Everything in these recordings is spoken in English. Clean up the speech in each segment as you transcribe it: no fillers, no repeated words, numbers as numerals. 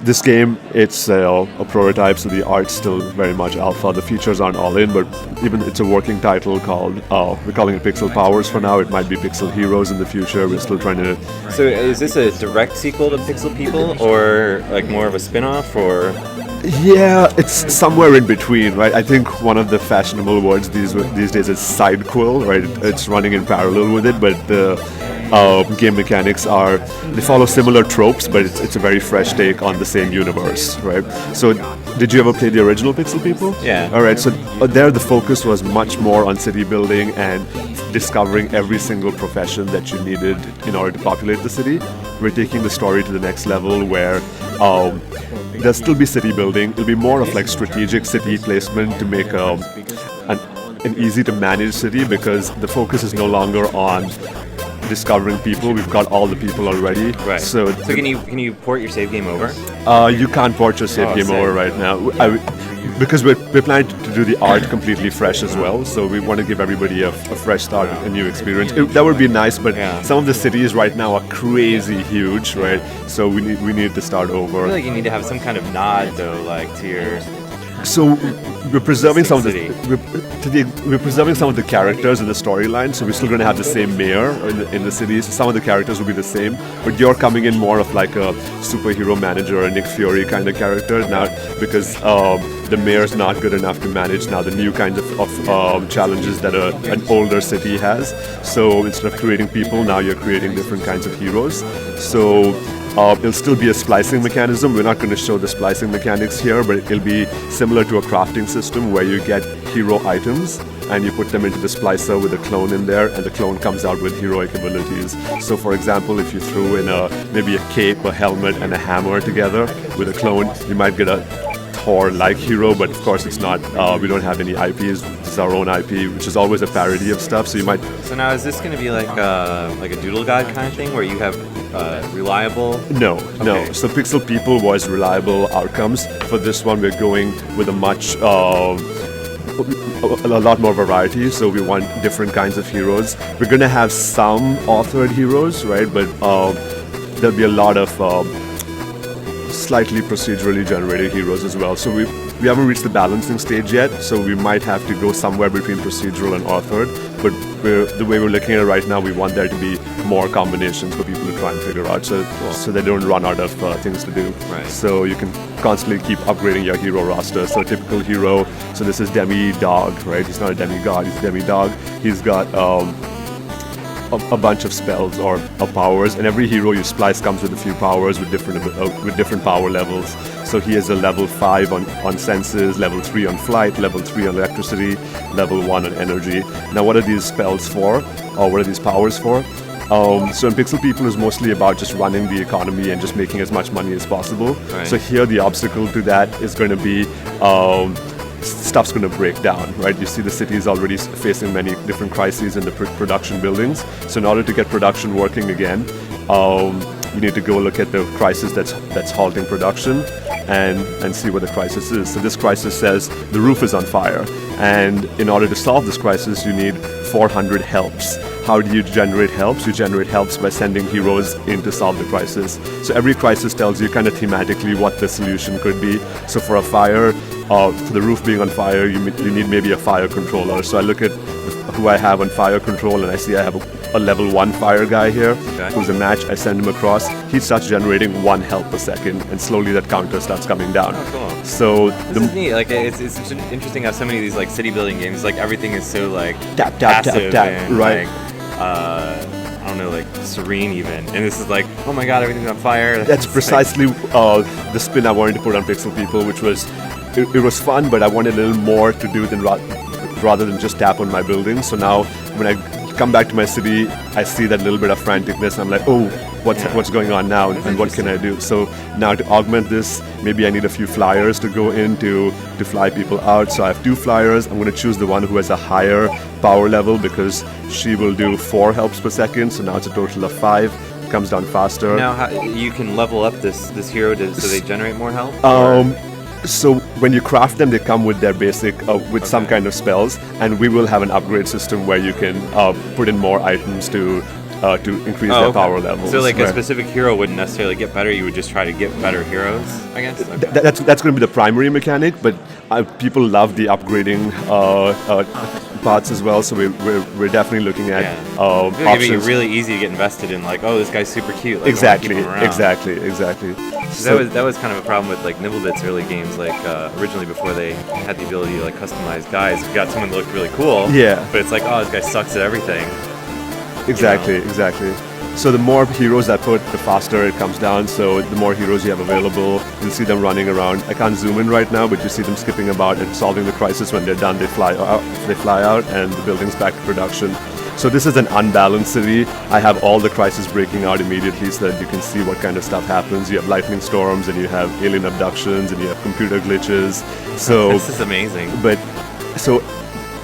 This game, it's a prototype, so the art's still very much alpha. The features aren't all in, but even it's a working title called, we're calling it Pixel Powers for now. It might be Pixel Heroes in the future. We're still trying to... So is this a direct sequel to Pixel People, or like more of a spin-off, or? Yeah, it's somewhere in between, right? I think one of the fashionable words these days is sidequel, right? It's running in parallel with it, but the game mechanics they follow similar tropes, but it's a very fresh take on the same universe, right? So, did you ever play the original Pixel People? Yeah. All right. So there, the focus was much more on city building and discovering every single profession that you needed in order to populate the city. We're taking the story to the next level, where there'll still be city building. It'll be more of like strategic city placement to make an easy to manage city, because the focus is no longer on discovering people. We've got all the people already. Right. So can you port your save game over? You can't port your save game over right now. Because we're planning to do the art completely fresh as well. So we want to give everybody a fresh start, a new experience. That would be nice, but some of the cities right now are crazy huge, right? So we need to start over. I feel like you need to have some kind of nod though, like to your. So we're preserving some of city. we're preserving some of the characters in the storyline. So we're still going to have the same mayor in the cities. Some of the characters will be the same, but you're coming in more of like a superhero manager or Nick Fury kind of character now, because the mayor's not good enough to manage now the new kinds of challenges that an older city has. So instead of creating people, now you're creating different kinds of heroes. So it'll still be a splicing mechanism. We're not going to show the splicing mechanics here, but it'll be similar to a crafting system where you get hero items and you put them into the splicer with a clone in there, and the clone comes out with heroic abilities. So for example, if you threw in maybe a cape, a helmet, and a hammer together with a clone, you might get a Thor-like hero, but of course it's not. We don't have any IPs. It's our own IP, which is always a parody of stuff. So you might. So now is this going to be like a Doodle God kind of thing, where you have reliable? No. So Pixel People was reliable outcomes. For this one, we're going with a much. A lot more variety, so we want different kinds of heroes. We're gonna have some authored heroes, right? But there'll be a lot of slightly procedurally generated heroes as well. So we haven't reached the balancing stage yet, so we might have to go somewhere between procedural and authored. But the way we're looking at it right now, we want there to be more combinations for people to try and figure out, so they don't run out of things to do. Right. So you can constantly keep upgrading your hero roster. So a typical hero, so this is Demi-Dog, right? He's not a demigod, he's a Demi-Dog. He's got a bunch of spells or powers, and every hero you splice comes with a few powers with different power levels. So he has a level 5 on senses, level 3 on flight, level 3 on electricity, level 1 on energy. Now what are these spells for, or what are these powers for? So in Pixel People is mostly about just running the economy and just making as much money as possible. Right. So here the obstacle to that is going to be stuff's going to break down, right? You see the city is already facing many different crises in the production buildings. So in order to get production working again, you need to go look at the crisis that's halting production and see what the crisis is. So this crisis says the roof is on fire, and in order to solve this crisis, you need 400 helps. How do you generate helps? You generate helps by sending heroes in to solve the crisis. So every crisis tells you kind of thematically what the solution could be. So for a fire, for the roof being on fire, you need maybe a fire controller. So I look at who I have on fire control, and I see I have a level 1 fire guy here, who's a match. I send him across. He starts generating 1 help per second, and slowly that counter starts coming down. Oh, cool. So this is neat. Like it's interesting how so many of these like city building games, like everything is so like tap tap passive tap, and, right? Like, I don't know, like serene even. And this is like, oh my god, everything's on fire. That's precisely the spin I wanted to put on Pixel People, which was it was fun, but I wanted a little more to do than rather than just tap on my building. So now when I come back to my city, I see that little bit of franticness. I'm like, oh, what's going on now, and what can I do? So now to augment this, maybe I need a few flyers to go in to fly people out. So I have 2 flyers. I'm going to choose the one who has a higher power level, because she will do 4 helps per second. So now it's a total of 5. It comes down faster. Now you can level up this hero so they generate more health? So when you craft them, they come with their basic, with some kind of spells, and we will have an upgrade system where you can put in more items to to increase their power levels. So like a right. specific hero wouldn't necessarily get better. You would just try to get better heroes, I guess. Okay. That's going to be the primary mechanic, but people love the upgrading parts as well. So we're definitely looking at I feel like it'd options. be really easy to get invested in. Like, oh, this guy's super cute. Like, Exactly. I wanna keep him around. So That was kind of a problem with like Nibblebit's early games. Like originally, before they had the ability to like customize guys, we got someone that looked really cool. Yeah. But it's like, oh, this guy sucks at everything. Exactly. So the more heroes I put, the faster it comes down. So the more heroes you have available, you'll see them running around. I can't zoom in right now, but you see them skipping about and solving the crisis. When they're done, they fly out, and the building's back to production. So this is an unbalanced city. I have all the crises breaking out immediately so that you can see what kind of stuff happens. You have lightning storms, and you have alien abductions, and you have computer glitches. So This is amazing. But so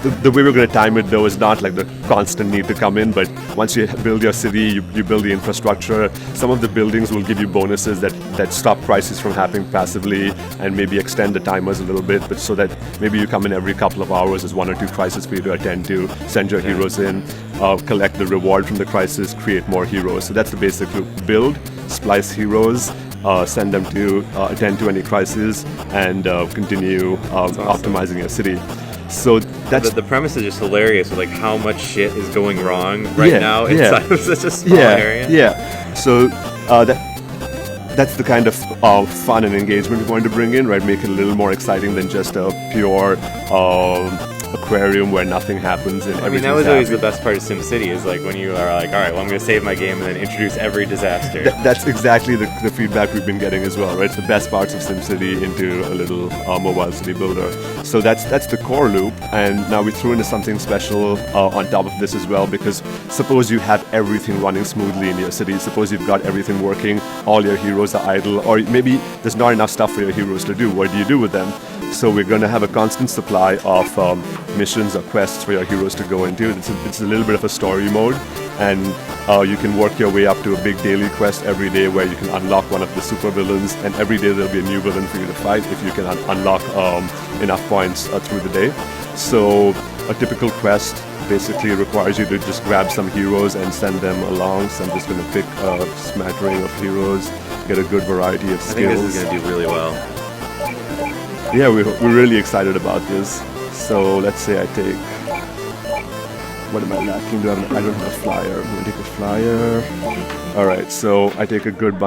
the way we're going to time it, though, is not like the constant need to come in, but once you build your city, you build the infrastructure. Some of the buildings will give you bonuses that stop crises from happening passively and maybe extend the timers a little bit, but so that maybe you come in every couple of hours, there's 1 or 2 crises for you to attend to, send your heroes in, collect the reward from the crisis, create more heroes. So that's the basic loop. Build, splice heroes, send them to attend to any crisis, and continue optimizing your city. So that's The premise is just hilarious with like how much shit is going wrong right now inside of such a small area. Yeah. So that's the kind of fun and engagement we want to bring in, right? Make it a little more exciting than just a pure aquarium where nothing happens and I mean, that was always the best part of SimCity is like when you are like, all right, well, I'm going to save my game and then introduce every disaster. That's exactly the feedback we've been getting as well, right? It's the best parts of SimCity into a little mobile city builder. So that's the core loop, and now we threw into something special on top of this as well, because suppose you have everything running smoothly in your city, suppose you've got everything working, all your heroes are idle, or maybe there's not enough stuff for your heroes to do. What do you do with them? So we're going to have a constant supply of missions or quests for your heroes to go into. It's a little bit of a story mode, and you can work your way up to a big daily quest every day where you can unlock one of the super villains, and every day there'll be a new villain for you to fight if you can unlock enough points through the day. So a typical quest basically requires you to just grab some heroes and send them along. So I'm just going to pick a smattering of heroes, get a good variety of skills. I think this is going to do really well. Yeah, we're really excited about this. So let's say I take, what am I lacking? I don't have a flyer. I'm gonna take a flyer. All right, so I take a good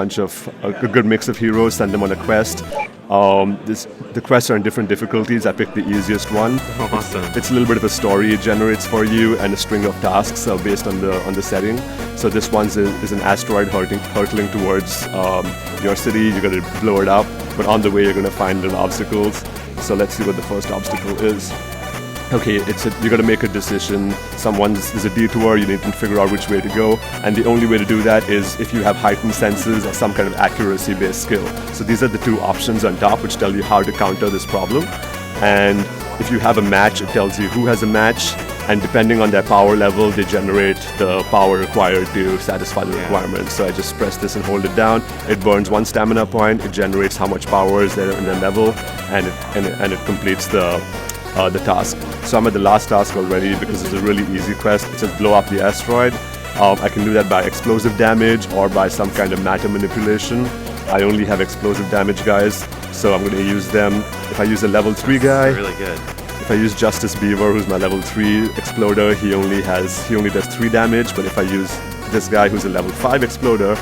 mix of heroes, send them on a quest. The quests are in different difficulties. I picked the easiest one. Awesome. It's a little bit of a story it generates for you, and a string of tasks based on the setting. So this one is an asteroid hurtling towards your city. You're going to blow it up, but on the way you're going to find little obstacles. So let's see what the first obstacle is. Okay, you're going to make a decision. There's a detour, you need to figure out which way to go, and the only way to do that is if you have heightened senses or some kind of accuracy-based skill. So these are the 2 options on top which tell you how to counter this problem. And if you have a match, it tells you who has a match, and depending on their power level, they generate the power required to satisfy the requirements. So I just press this and hold it down. It burns 1 stamina point, it generates how much power is there in their level, and it completes the task. So I'm at the last task already because it's a really easy quest. It says blow up the asteroid. I can do that by explosive damage or by some kind of matter manipulation. I only have explosive damage guys, so I'm going to use them. If I use a level 3 guy, Really good. if I use Justice Beaver, who's my level 3 exploder, he only does 3 damage, but if I use this guy who's a level 5 exploder,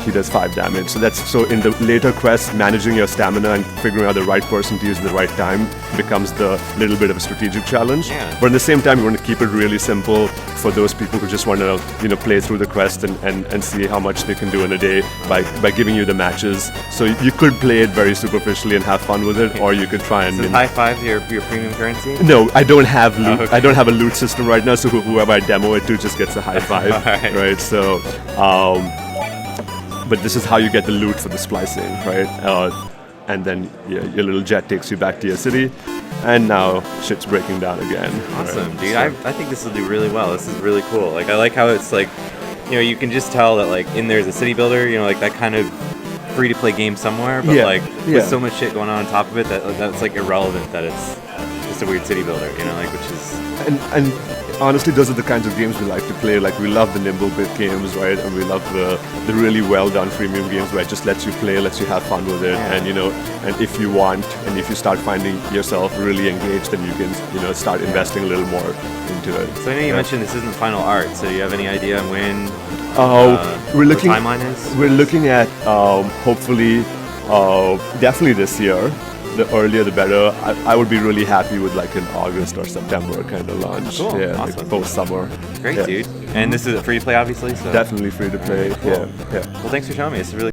he does 5 damage. So in the later quests, managing your stamina and figuring out the right person to use at the right time becomes the little bit of a strategic challenge. Yeah. But at the same time, we want to keep it really simple for those people who just want to play through the quest and see how much they can do in a day by giving you the matches. So you could play it very superficially and have fun with it, or you could try and High five your premium currency? No, I don't have loot. okay. I don't have a loot system right now, so whoever I demo it to just gets a high five. Right. So but this is how you get the loot for the splicing, right? And then your little jet takes you back to your city, and now shit's breaking down again. Awesome, right? dude. So, I think this will do really well. This is really cool. Like, I like how it's like, you can just tell that like in there's a city builder, like that kind of free to play game somewhere, but with so much shit going on top of it that's like irrelevant that it's just a weird city builder, which is and honestly, those are the kinds of games we like to play. Like, we love the nimble bit games, right? And we love the really well done freemium games where it just lets you play, lets you have fun with it. And and if you want, and if you start finding yourself really engaged, then you can start investing a little more into it. So I know you mentioned this isn't final art. So do you have any idea on when we're looking, the timeline is? We're looking at hopefully definitely this year. The earlier the better. I would be really happy with like an August or September kind of launch. Cool. Yeah, Awesome. like post summer. Great, dude. And this is free to play, obviously. So definitely free to play. Cool. Yeah. Well, thanks for showing me. It's really